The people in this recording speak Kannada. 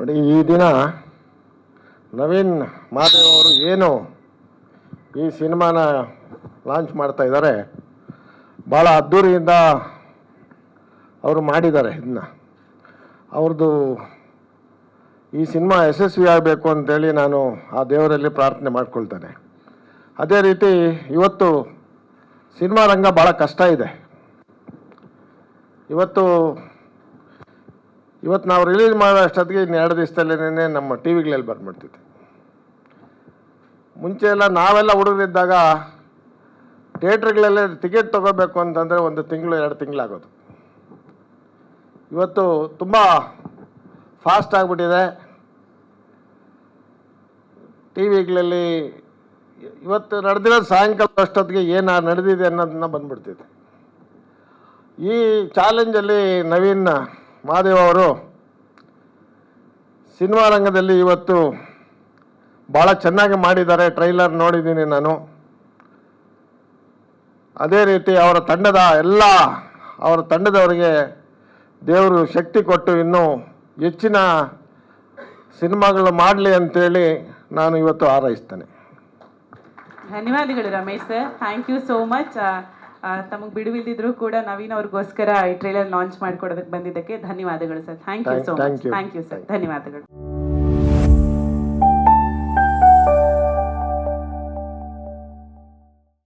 ನೋಡಿ, ಈ ದಿನ ನವೀನ್ ಮಾದೇವ್ ಅವರು ಏನು ಈ ಸಿನಿಮಾನ ಲಾಂಚ್ ಮಾಡ್ತಾ ಇದ್ದಾರೆ, ಭಾಳ ಅದ್ಧೂರಿಯಿಂದ ಅವರು ಮಾಡಿದ್ದಾರೆ. ಇದನ್ನ ಅವ್ರದ್ದು ಈ ಸಿನಿಮಾ ಯಶಸ್ವಿ ಆಗಬೇಕು ಅಂತೇಳಿ ನಾನು ಆ ದೇವರಲ್ಲಿ ಪ್ರಾರ್ಥನೆ ಮಾಡ್ಕೊಳ್ತೇನೆ. ಅದೇ ರೀತಿ ಇವತ್ತು ಸಿನಿಮಾ ರಂಗ ಭಾಳ ಕಷ್ಟ ಇದೆ. ಇವತ್ತು ನಾವು ರಿಲೀಸ್ ಮಾಡೋ ಅಷ್ಟೊತ್ತಿಗೆ ಇನ್ನು 2 ದಿವಸದಲ್ಲೇ ನಮ್ಮ ಟಿ ವಿಗಳಲ್ಲಿ ಬಂದ್ಬಿಡ್ತಿತ್ತು. ಮುಂಚೆ ಎಲ್ಲ ನಾವೆಲ್ಲ ಹುಡುಗರಿದ್ದಾಗ ಥಿಯೇಟ್ರ್ಗಳಲ್ಲೇ ಟಿಕೆಟ್ ತೊಗೋಬೇಕು ಅಂತಂದರೆ 1 ತಿಂಗಳು 2 ತಿಂಗಳಾಗೋದು. ಇವತ್ತು ತುಂಬ ಫಾಸ್ಟ್ ಆಗಿಬಿಟ್ಟಿದೆ. ಟಿ ವಿಗಳಲ್ಲಿ ಇವತ್ತು ನಡೆದಿರೋ ಸಾಯಂಕಾಲ ಅಷ್ಟೊತ್ತಿಗೆ ಏನು ನಡೆದಿದೆ ಅನ್ನೋದನ್ನ ಬಂದ್ಬಿಡ್ತಿದೆ. ಈ ಚಾಲೆಂಜಲ್ಲಿ ನವೀನ್ ಮಾದೇವ್ ಅವರು ಸಿನಿಮಾ ರಂಗದಲ್ಲಿ ಇವತ್ತು ಭಾಳ ಚೆನ್ನಾಗಿ ಮಾಡಿದ್ದಾರೆ. ಟ್ರೈಲರ್ ನೋಡಿದ್ದೀನಿ ನಾನು. ಅದೇ ರೀತಿ ಅವರ ತಂಡದವರಿಗೆ ದೇವರು ಶಕ್ತಿ ಕೊಟ್ಟು ಇನ್ನೂ ಹೆಚ್ಚಿನ ಸಿನಿಮಾಗಳು ಮಾಡಲಿ ಅಂತೇಳಿ ನಾನು ಇವತ್ತು ಹಾರೈಸ್ತೇನೆ. ಧನ್ಯವಾದಗಳು Ramesh sir, thank you so much. ತಮಗೆ ಬಿಡುವಿಲ್ದಿದ್ರು ಕೂಡ ನವೀನ್ ಅವ್ರಿಗೋಸ್ಕರ ಈ ಟ್ರೈಲರ್ ಲಾಂಚ್ ಮಾಡಿಕೊಡೋದಕ್ಕೆ ಬಂದಿದ್ದಕ್ಕೆ ಧನ್ಯವಾದಗಳು sir. Thank you so much. Thank you sir, ಧನ್ಯವಾದಗಳು.